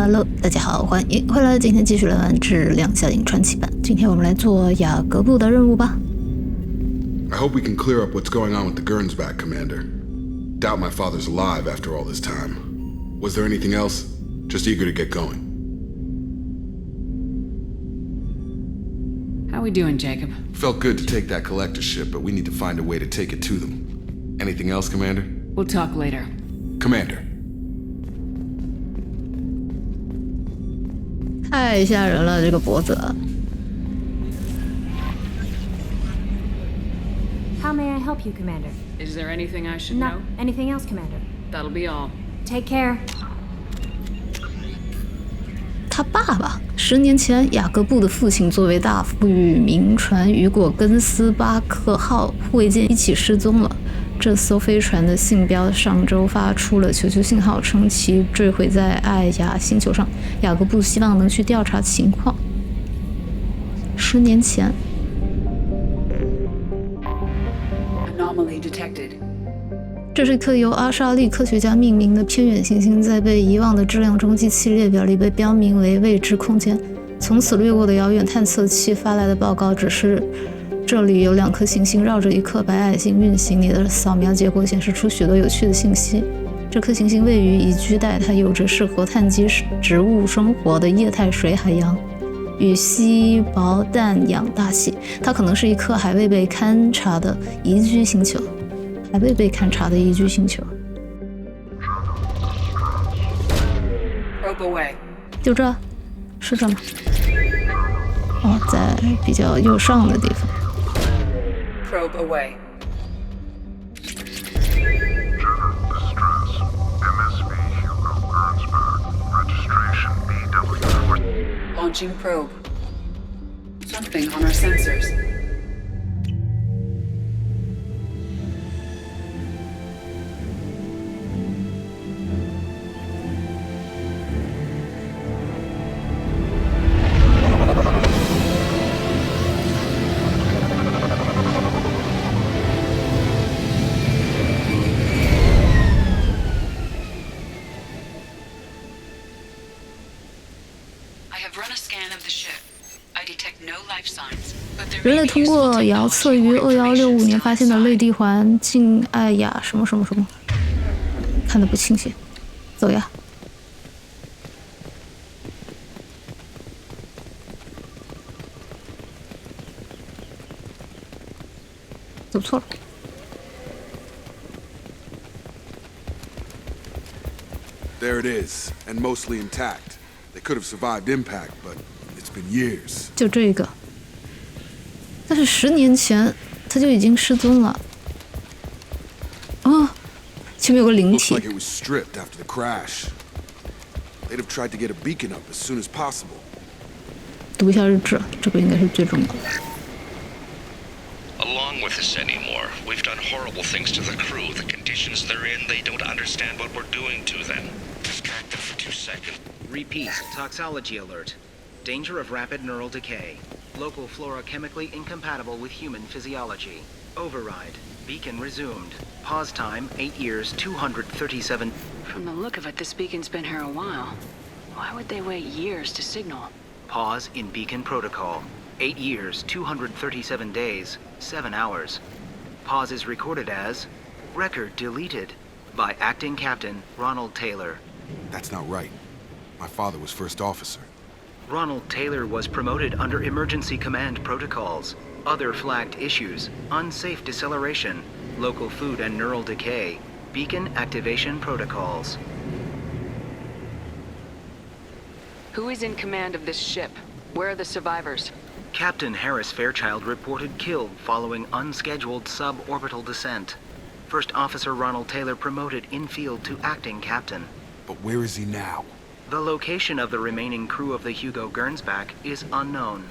Hello， 大家好，欢迎回来。今天继续来玩质量效应传奇版。今天我们来做雅各布的任务吧。I hope we can clear up what's going on with the Gernsback, Commander. Doubt my father's alive after all this time. Was there anything else? Just eager to get going. How we doing, Jacob? Felt good to take that collector ship, but we need to find a way to take it to them. Anything else, Commander? We'll talk later. Commander. 太吓人了，这个脖子。How may I help you, Commander? Is there anything I should Not know? anything else, Commander. That'll be all. Take care. 他爸爸10年前，雅各布的父亲作为大副与民船雨果根斯巴克号护卫舰一起失踪了。这艘飞船的信标上周发出了求救信号，称其坠毁在艾雅星球上。雅各布希望能去调查情况。10年前 Anomaly detected. 这是一颗由阿沙利科学家命名的偏远行星，在被遗忘的质量中继器列表里被标明为未知空间。从此掠过的遥远探测器发来的报告只是这里有2颗行星绕着一颗白矮星运行。你的扫描结果显示出许多有趣的信息。这颗行星位于宜居带，它有着适合碳基植物生活的液态水海洋与稀薄氮氧大气。它可能是一颗还未被勘察的宜居星球。Probe away. 就这，是这吗？哦，在比较右上的地方。Probe away. Launching probe. Something on our sensors. I have run a scan of the ship. I detect no life signs, but there 人类通过遥测于2165年发现的类地环境艾雅什么什么什么，看得不清晰。走呀！走错了。There it is, and mostly intact. They could have survived impact, but it's been years. 就这个，但是10年前他就已经失踪了。哦，前面有个灵 Looks 体。 like it was stripped after the crash. They'd have tried to get a beacon up as soon as possible. 读一下日志，这个应该是最重要的。Along with this anymore. We've done horrible things to the crew. The conditions they're in, they don't understand what we're doing to them. Distract them for 2 seconds. Repeat, toxology alert. Danger of rapid neural decay. Local flora chemically incompatible with human physiology. Override. Beacon resumed. Pause time, 8 years, 237... From the look of it, this beacon's been here a while. Why would they wait years to signal? Pause in beacon protocol. 8 years, 237 days, 7 hours. Pause is recorded as... Record deleted. By Acting Captain Ronald Taylor. That's not right. My father was first officer. Ronald Taylor was promoted under emergency command protocols. Other flagged issues: unsafe deceleration, local food and neural decay, beacon activation protocols. Who is in command of this ship? Where are the survivors? Captain Harris Fairchild reported killed following unscheduled suborbital descent. First Officer Ronald Taylor promoted in-field to acting captain. But where is he now? The location of the remaining crew of the Hugo Gernsback is unknown.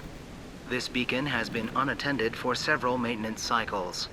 This beacon has been unattended for several maintenance cycles.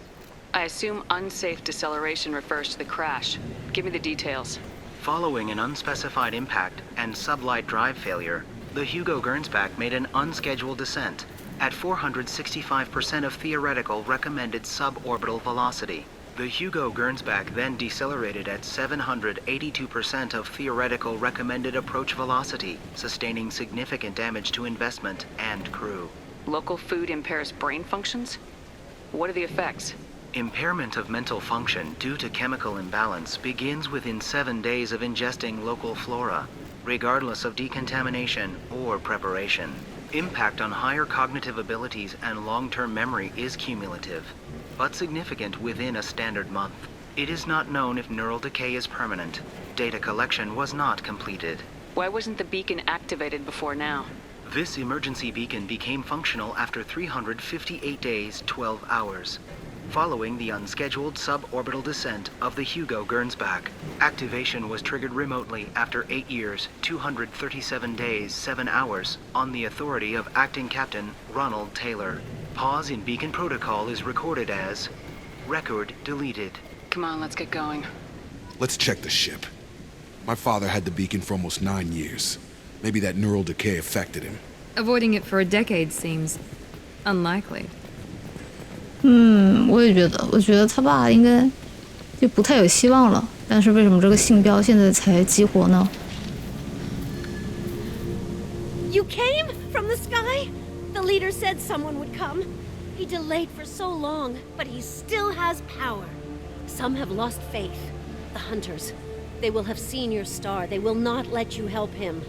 I assume unsafe deceleration refers to the crash. Give me the details. Following an unspecified impact and sublight drive failure, the Hugo Gernsback made an unscheduled descent at 465% of theoretical recommended suborbital velocity. The Hugo Gernsback then decelerated at 782% of theoretical recommended approach velocity, sustaining significant damage to investment and crew. Local food impairs brain functions? What are the effects? Impairment of mental function due to chemical imbalance begins within 7 days of ingesting local flora, regardless of decontamination or preparation. Impact on higher cognitive abilities and long-term memory is cumulative, but significant within a standard month. It is not known if neural decay is permanent. Data collection was not completed. Why wasn't the beacon activated before now? This emergency beacon became functional after 358 days, 12 hours. Following the unscheduled suborbital descent of the Hugo Gernsback, activation was triggered remotely after 8 years, 237 days, 7 hours, on the authority of Acting Captain Ronald Taylor. Pause in beacon protocol is recorded as record deleted. Come on, let's get going. Let's check the ship. My father had the beacon for almost 9 years. Maybe that neural decay affected him. Avoiding it for a decade seems unlikely. 我也觉得，我觉得他爸应该就不太有希望了。但是为什么这个信标现在才激活呢？ You came from the sky? The leader said someone would come. He delayed for so long, but he still has power. Some have lost faith. The hunters. They will have seen your star. They will not let you help him.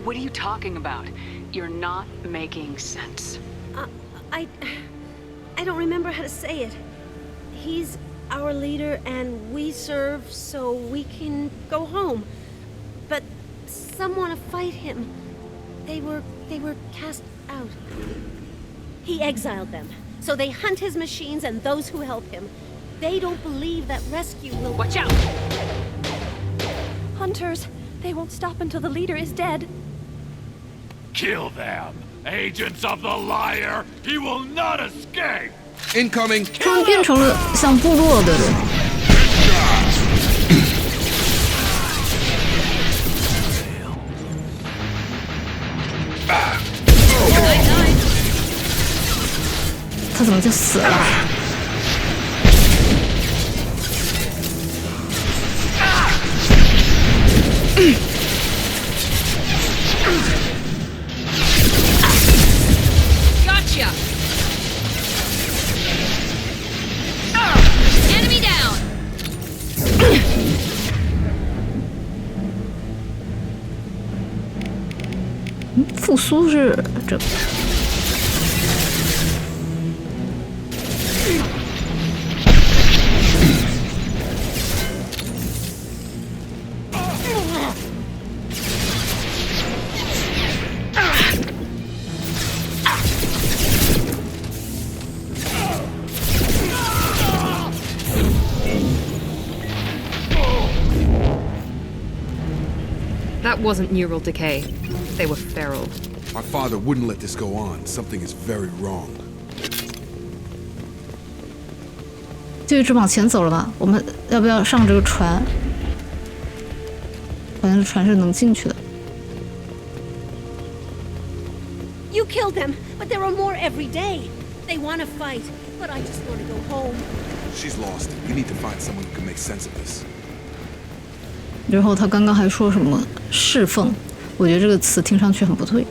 What are you talking about? You're not making sense. I don't remember how to say it. He's our leader and we serve so we can go home. But some want to fight him. They were cast out. He exiled them. So they hunt his machines and those who help him. They don't believe that rescue will... Watch out! Hunters, they won't stop until the leader is dead. Kill them! Agents of the liar! He will not escape! Incoming! 他们变成了像部落的人。他怎么就死了？ Gotcha! Enemy down! 复苏是这个。 That wasn't neural decay. They were feral. My father wouldn't let this go on. Something is very wrong. 就一直往前走了吧？我们要不要上这个船？好像这船是能进去的。 You killed them, but there are more every day. They want to fight, but I just want to go home. She's lost. We need to find someone who can make sense of this. 然后他刚刚还说什么侍奉，我觉得这个词听上去很不对。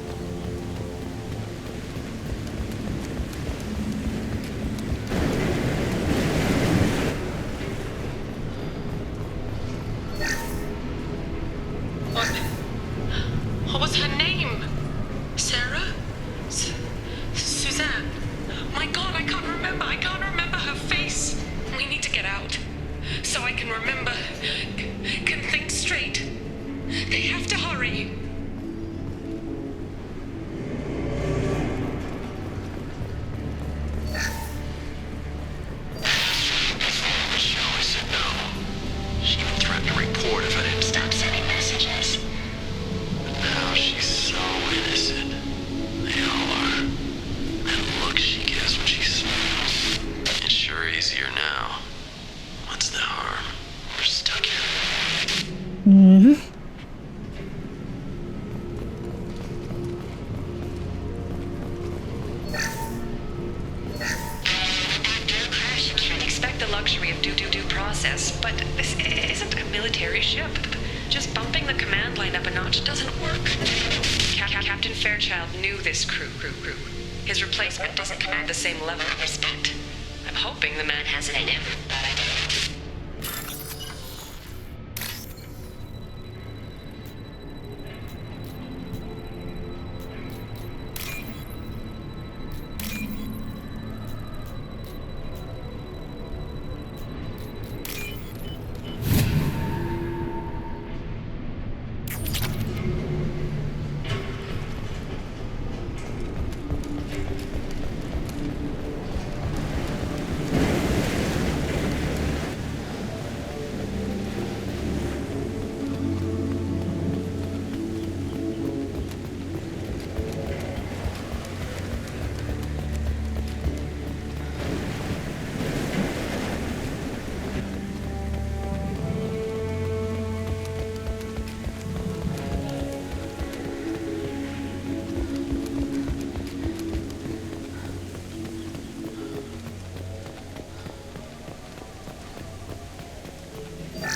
What was her name? Sarah? Suzanne? My God, I can't remember. I can't remember her face. We need to get out. So I can remember. Can think straight. They have to hurry. Joe said no. She even threatened to report if I didn't stop sending messages. But now she's so innocent. process, but this isn't a military ship. Just bumping the command line up a notch doesn't work. Captain Fairchild knew this crew. His replacement doesn't command the same level of respect. I'm hoping the man has it in him, but I don't.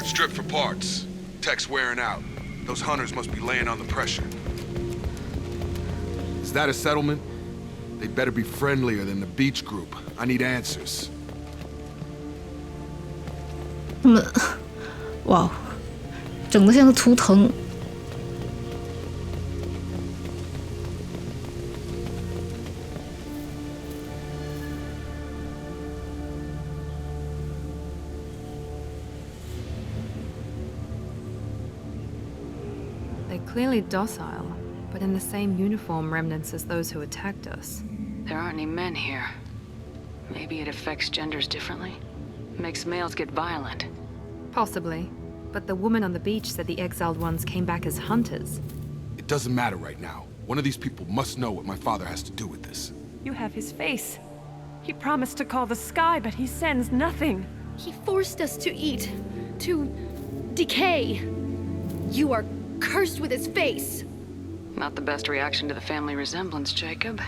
Strip for parts. Tech's wearing out. Those hunters must be laying on the pressure. Is that a settlement? They'd better be friendlier than the beach group. I need answers. 他们，哇，整得像个图腾。They're clearly docile, but in the same uniform remnants as those who attacked us. There aren't any men here. Maybe it affects genders differently? Makes males get violent. Possibly. But the woman on the beach said the exiled ones came back as hunters. It doesn't matter right now. One of these people must know what my father has to do with this. You have his face. He promised to call the sky, but he sends nothing. He forced us to eat, to decay. You are cursed with his face. Not the best reaction to the family resemblance, Jacob.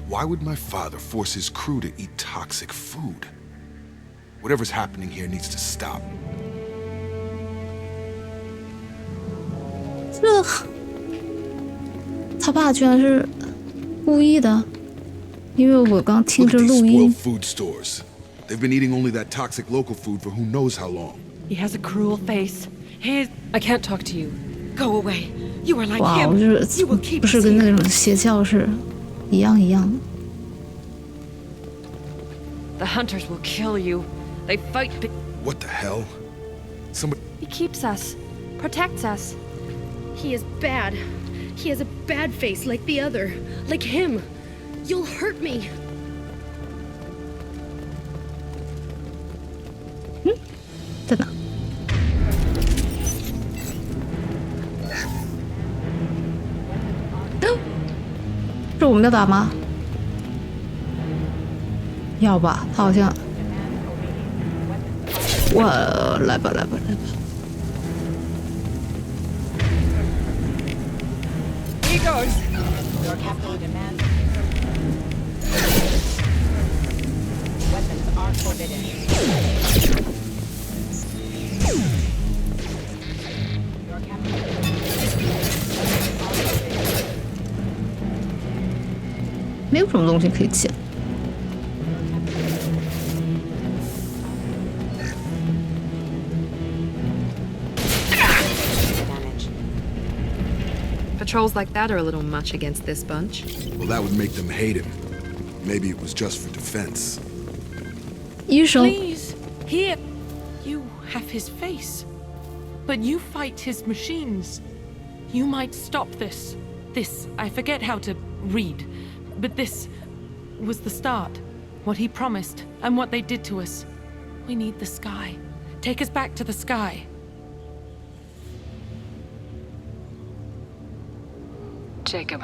Why would my father force his crew to eat toxic food? Whatever's happening here needs to stop. 这，他爸居然是故意的，因为我刚听着 Look at 录 these 音 spoiled。food stores. They've been eating only that toxic local food for who knows how long. He has a cruel face. I can't talk to you. Go away. You are like 哇， him. 我就是 You will keep 不是 us 跟 here. 那种邪教是一样的。 The hunters will kill you. They fight. What the hell? Somebody. He keeps us, protects us. He is bad. He has a bad face like the other. Like him. You'll hurt me. 在哪？是我们要打吗？要吧，他好像。我来吧，来吧，来吧。 He goes. Your captain demands. Weapons are forbidden. Your captain. 没有什么东西可以捡。 Patrols like that are a little much against this bunch. Well, that would make them hate him. Maybe it was just for defense. 医生， Please, here. You have his face. But you fight his machines. You might stop this. This, I forget how to read. But this was the start. What he promised, and what they did to us. We need the sky. Take us back to the sky. Jacob,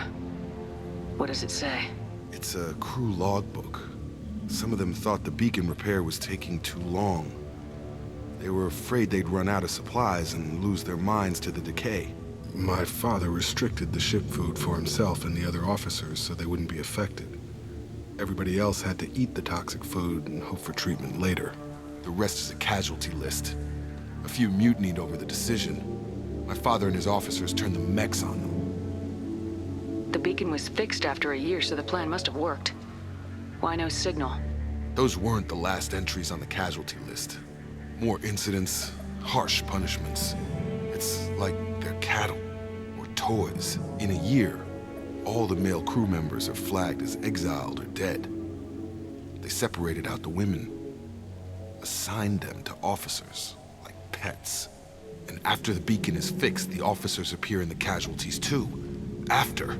what does it say? It's a crew logbook. Some of them thought the beacon repair was taking too long. They were afraid they'd run out of supplies and lose their minds to the decay. My father restricted the ship food for himself and the other officers so they wouldn't be affected. Everybody else had to eat the toxic food and hope for treatment later. The rest is a casualty list. A few mutinied over the decision. My father and his officers turned the mechs on them. The beacon was fixed after a year, so the plan must have worked. Why no signal? Those weren't the last entries on the casualty list. More incidents, harsh punishments. It's like they're cattle or toys. In a year, all the male crew members are flagged as exiled or dead. They separated out the women, assigned them to officers, like pets. And after the beacon is fixed, the officers appear in the casualties too. After.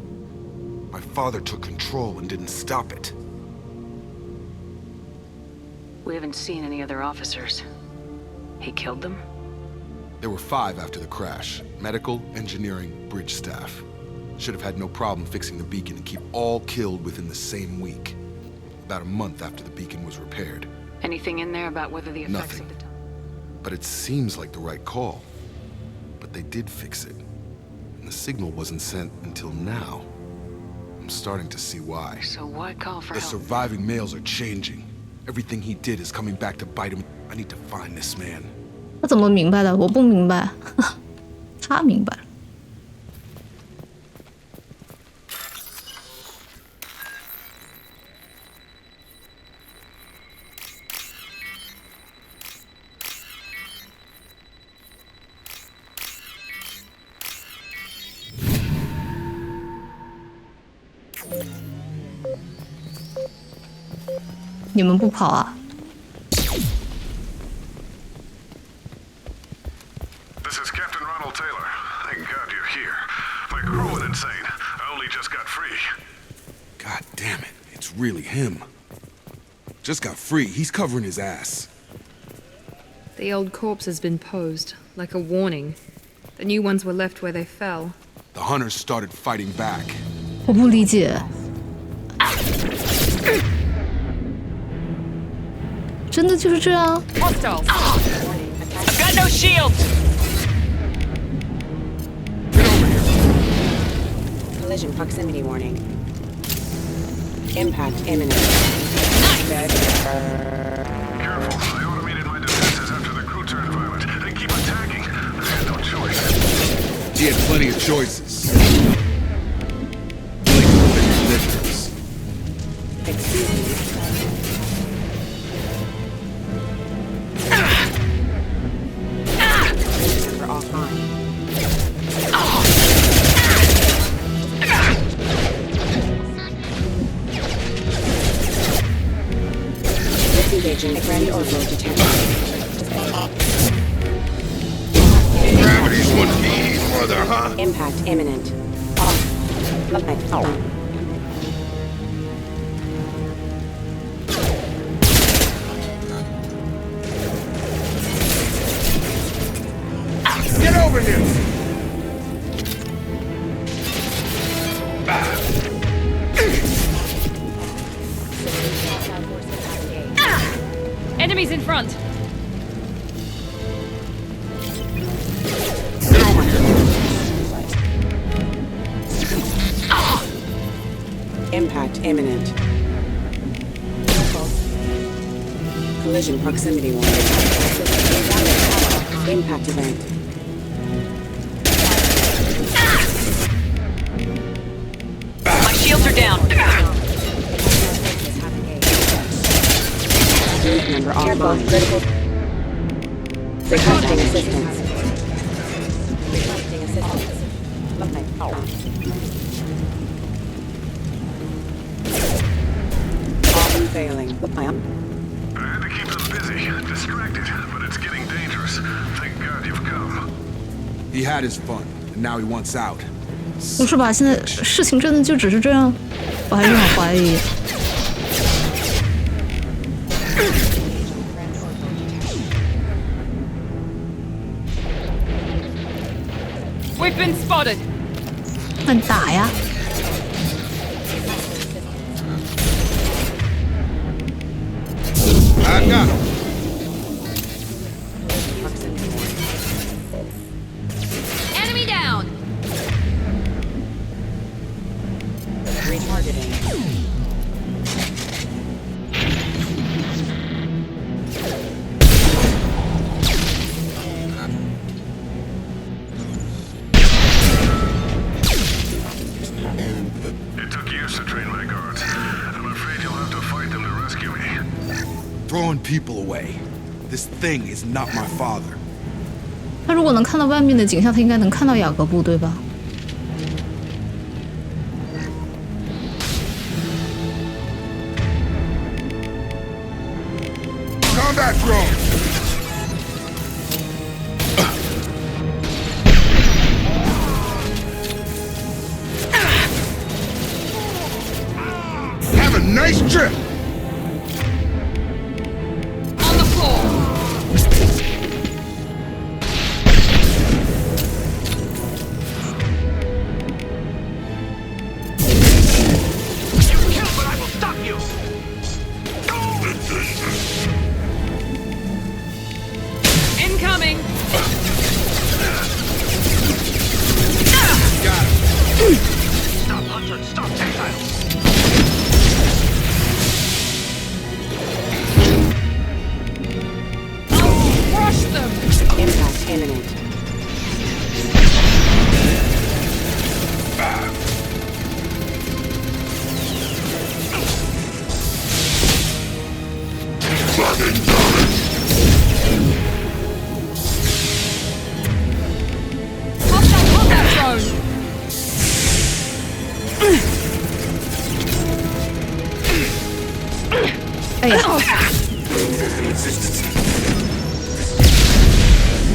My father took control and didn't stop it. We haven't seen any other officers. He killed them? There were 5 after the crash. Medical, engineering, bridge staff. Should have had no problem fixing the beacon and keep all killed within the same week. About a month after the beacon was repaired. Anything in there about whether the effects Nothing. of the time? But it seems like the right call. But they did fix it. And the signal wasn't sent until now. I'm starting to see why. So why call for The help? surviving males are changing. Everything he did is coming back to bite him. I need to find this man. 他怎么明白的？我不明白，他明白了。你们不跑啊？ This is Captain Ronald Taylor. Thank God you're here. My crew went insane. I only just got free. God damn it. It's really him. Just got free. He's covering his ass. The old corpse has been posed, like a warning. The new ones were left where they fell. The hunters started fighting back. 我不理解，真的就是这样？ Hostiles! I've got no shields! Collision proximity warning. Impact imminent. Dead. Careful. I automated my defenses after the crew turned violent. They keep attacking. I had no choice. He had plenty of choices. Lifters. Excuse me. Member offline. Disengaging gravity orbital detection. Gravity's what we need, mother, huh? Impact imminent. Off. Get over here! Enemies in front! Get over here! Impact imminent. Collision proximity warning. Impact event. My shields are down! Unit member offline. Requesting assistance. Requesting assistance. Often failing. I had to keep them busy, distracted, but it's getting dangerous. Thank God you've come. He had his fun, and now he wants out. 不是吧？现在事情真的就只是这样？我还是很怀疑。 We've been spotted! 那你打呀！ I got him. Enemy down! Retargeting. throwing people away. This thing is not my father. 他如果能看到外面的景象，他应该能看到雅各布，对吧？ Combat drone! Have a nice trip! On the floor! You kill, but I will stop you! Incoming! Got him. Stop, Hunter! Stop, Exile! Crush them! Impact imminent. Hostile combat drone!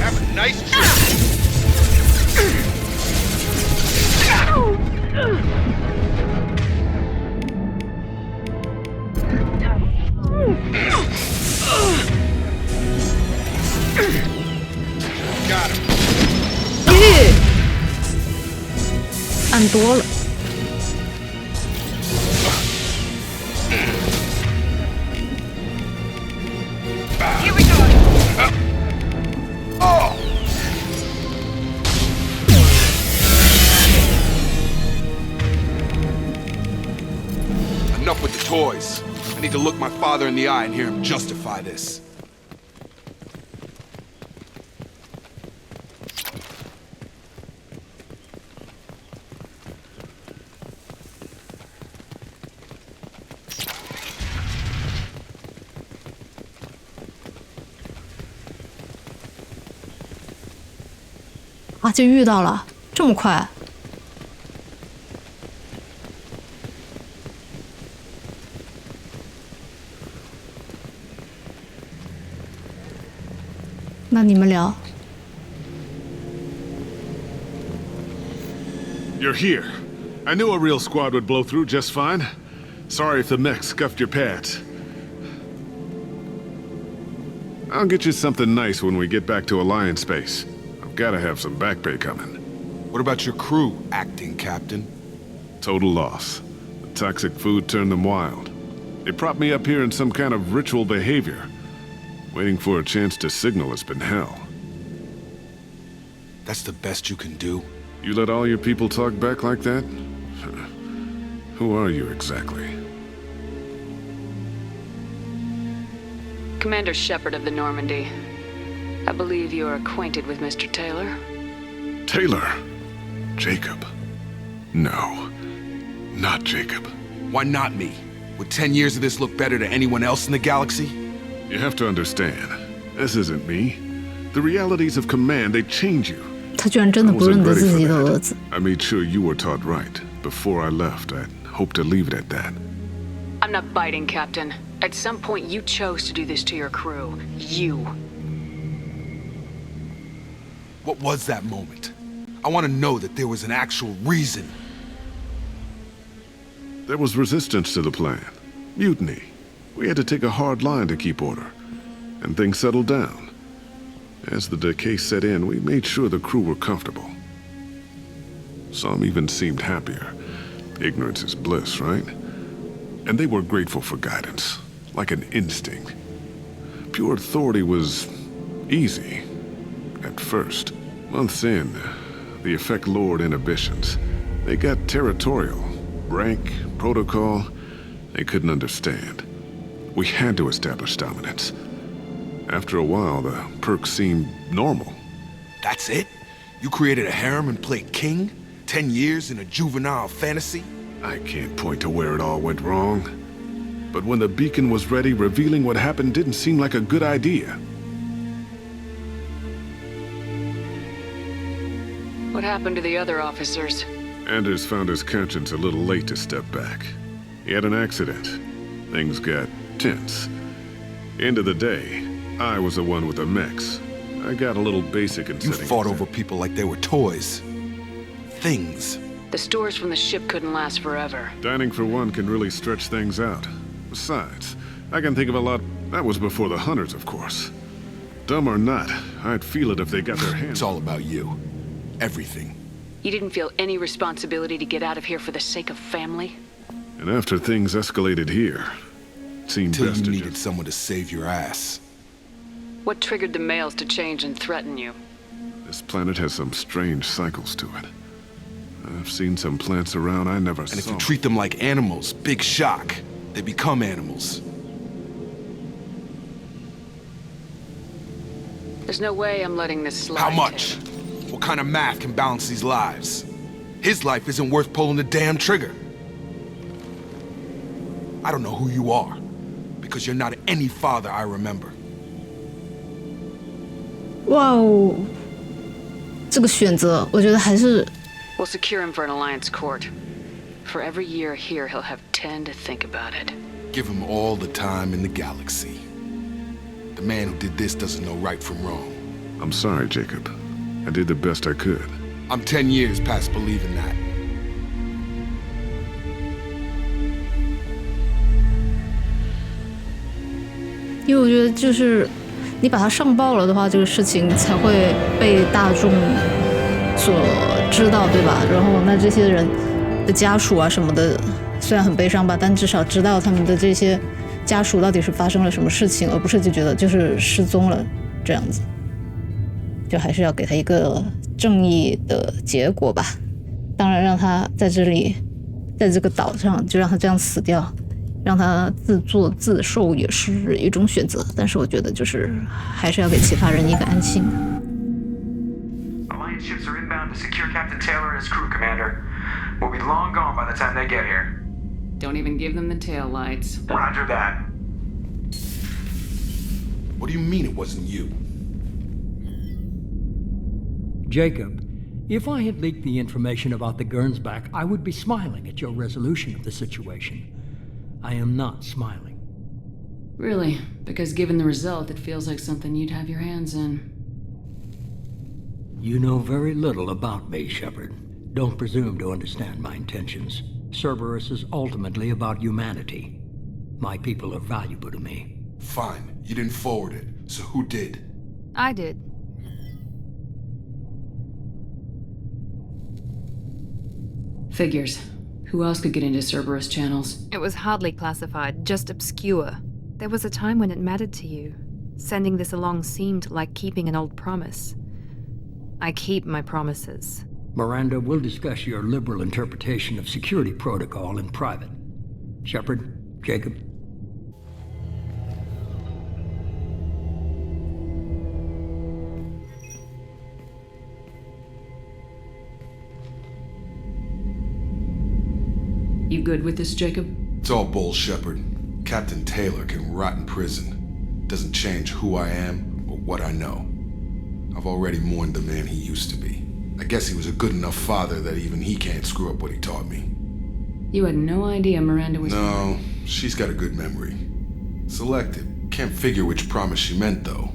Have a nice trip. Got him. 按多了。 Here we go! Oh! Enough with the toys. I need to look my father in the eye and hear him justify this.啊，就遇到了，这么快？那你们聊。 You're here. I knew a real squad would blow through just fine. Sorry if the mech scuffed your pads. I'll get you something nice when we get back to Alliance space. I've gotta have some back pay coming. What about your crew, acting captain? Total loss. The toxic food turned them wild. They propped me up here in some kind of ritual behavior. Waiting for a chance to signal has been hell. That's the best you can do? You let all your people talk back like that? Who are you exactly? Commander Shepard of the Normandy. I believe you are acquainted with Mr. Taylor. Taylor? Jacob? No. Not Jacob. Why not me? Would 10 years of this look better to anyone else in the galaxy? You have to understand, this isn't me. The realities of command, they change you. 他居然真的不认得自己的儿子。 I made sure you were taught right. Before I left, I hope to leave it at that. I'm not biting, Captain. At some point, you chose to do this to your crew. You. What was that moment? I want to know that there was an actual reason. There was resistance to the plan. Mutiny. We had to take a hard line to keep order. And things settled down. As the decay set in, we made sure the crew were comfortable. Some even seemed happier. Ignorance is bliss, right? And they were grateful for guidance, like an instinct. Pure authority was easy, at first. Months in, the effect lowered inhibitions. They got territorial. Rank, protocol, they couldn't understand. We had to establish dominance. After a while, the perks seemed normal. That's it? You created a harem and played king? 10 years in a juvenile fantasy? I can't point to where it all went wrong. But when the beacon was ready, revealing what happened didn't seem like a good idea. What happened to the other officers? Anders found his conscience a little late to step back. He had an accident. Things got tense. End of the day, I was the one with the mechs. I got a little basic in You setting fought things over people like they were toys. Things. The stores from the ship couldn't last forever. Dining for one can really stretch things out. Besides, I can think of a lot. That was before the hunters, of course. Dumb or not, I'd feel it if they got their hands. It's all about you. Everything. You didn't feel any responsibility to get out of here for the sake of family? And after things escalated here, it seemed Till best you to needed just... someone to save your ass. What triggered the males to change and threaten you? This planet has some strange cycles to it. I've seen some plants around I never saw. And if you treat them like animals, big shock. They become animals. There's no way I'm letting this slide. How much? What kind of math can balance these lives? His life isn't worth pulling the damn trigger. I don't know who you are, because you're not any father I remember. 哇哦，这个选择我觉得还是 We'll secure him for an alliance court. For every year here, he'll have 10 to think about it. Give him all the time in the galaxy. The man who did this doesn't know right from wrong. I'm sorry, Jacob. I did the best I could. I'm 10 years past believing that. 因为我觉得就是你把它上报了的话，这个事情才会被大众所知道，对吧？然后那这些人的家属啊什么的，虽然很悲伤吧，但至少知道他们的这些家属到底是发生了什么事情，而不是就觉得就是失踪了这样子。就还是要给他一个正义的结果吧。当然，让他在这里，在这个岛上，就让他这样死掉。让他自作自受也是一种选择，但是我觉得就是还是要给其他人一个安心。Alliance ships are inbound to secure Captain Taylor and his crew, Commander. We'll be long gone by the time they get here. Don't even give them the tail lights. Roger that. What do you mean it wasn't you? Jacob, if I had leaked the information about the Gernsback, I would be smiling at your resolution of the situation. I am not smiling. Really? Because given the result, it feels like something you'd have your hands in. You know very little about me, Shepard. Don't presume to understand my intentions. Cerberus is ultimately about humanity. My people are valuable to me. Fine. You didn't forward it. So who did? I did. Figures. Who else could get into Cerberus channels? It was hardly classified, just obscure. There was a time when it mattered to you. Sending this along seemed like keeping an old promise. I keep my promises. Miranda, we'll discuss your liberal interpretation of security protocol in private. Shepard, Jacob. You good with this, Jacob? It's all bull, Shepard. Captain Taylor can rot in prison. Doesn't change who I am or what I know. I've already mourned the man he used to be. I guess he was a good enough father that even he can't screw up what he taught me. You had no idea Miranda was... No, she's got a good memory. Selective. Can't figure which promise she meant, though.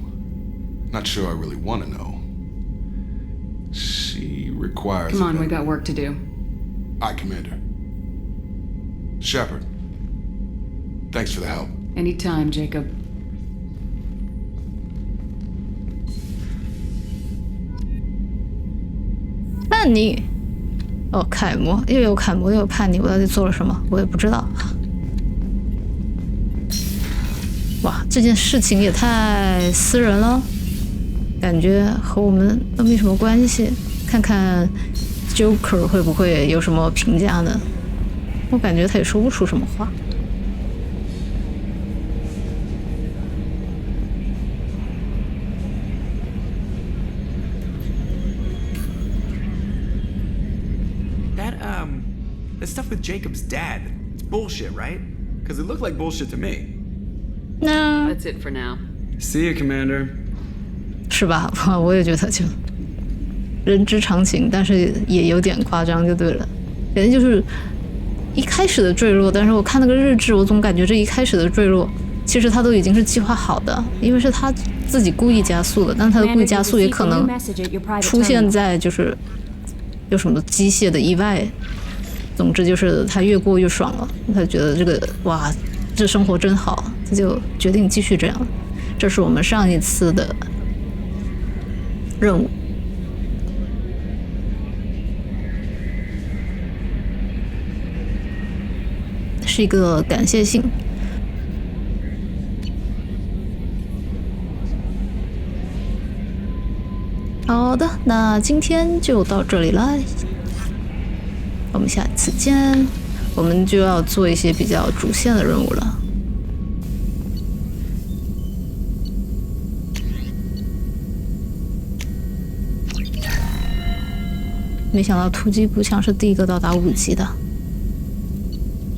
Not sure I really want to know. She requires... Come on, we got work to do. Aye, Commander. Shepard. Thanks for the help. Anytime, Jacob. 叛逆哦，楷模又有楷模又有叛逆，我到底做了什么？我也不知道。哇，这件事情也太私人了，感觉和我们都没什么关系。看看 Joker 会不会有什么评价呢？我感觉他也说不出什么话。That stuff with Jacob's dad, it's bullshit, right? Because it looked like bullshit to me. No. That's it for now. See you, Commander. 是吧？我也觉得就人之常情，但是也有点夸张就对了。反正就是一开始的坠落，但是我看那个日志，我总感觉这一开始的坠落，其实他都已经是计划好的，因为是他自己故意加速的，但他的故意加速也可能出现在就是有什么机械的意外。总之就是他越过越爽了，他觉得这个哇，这生活真好，他就决定继续这样。这是我们上一次的任务。是一个感谢信。好的，那今天就到这里了，我们下次见。我们就要做一些比较主线的任务了。没想到突击步枪是第一个到达5级的。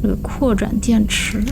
这个扩展电池。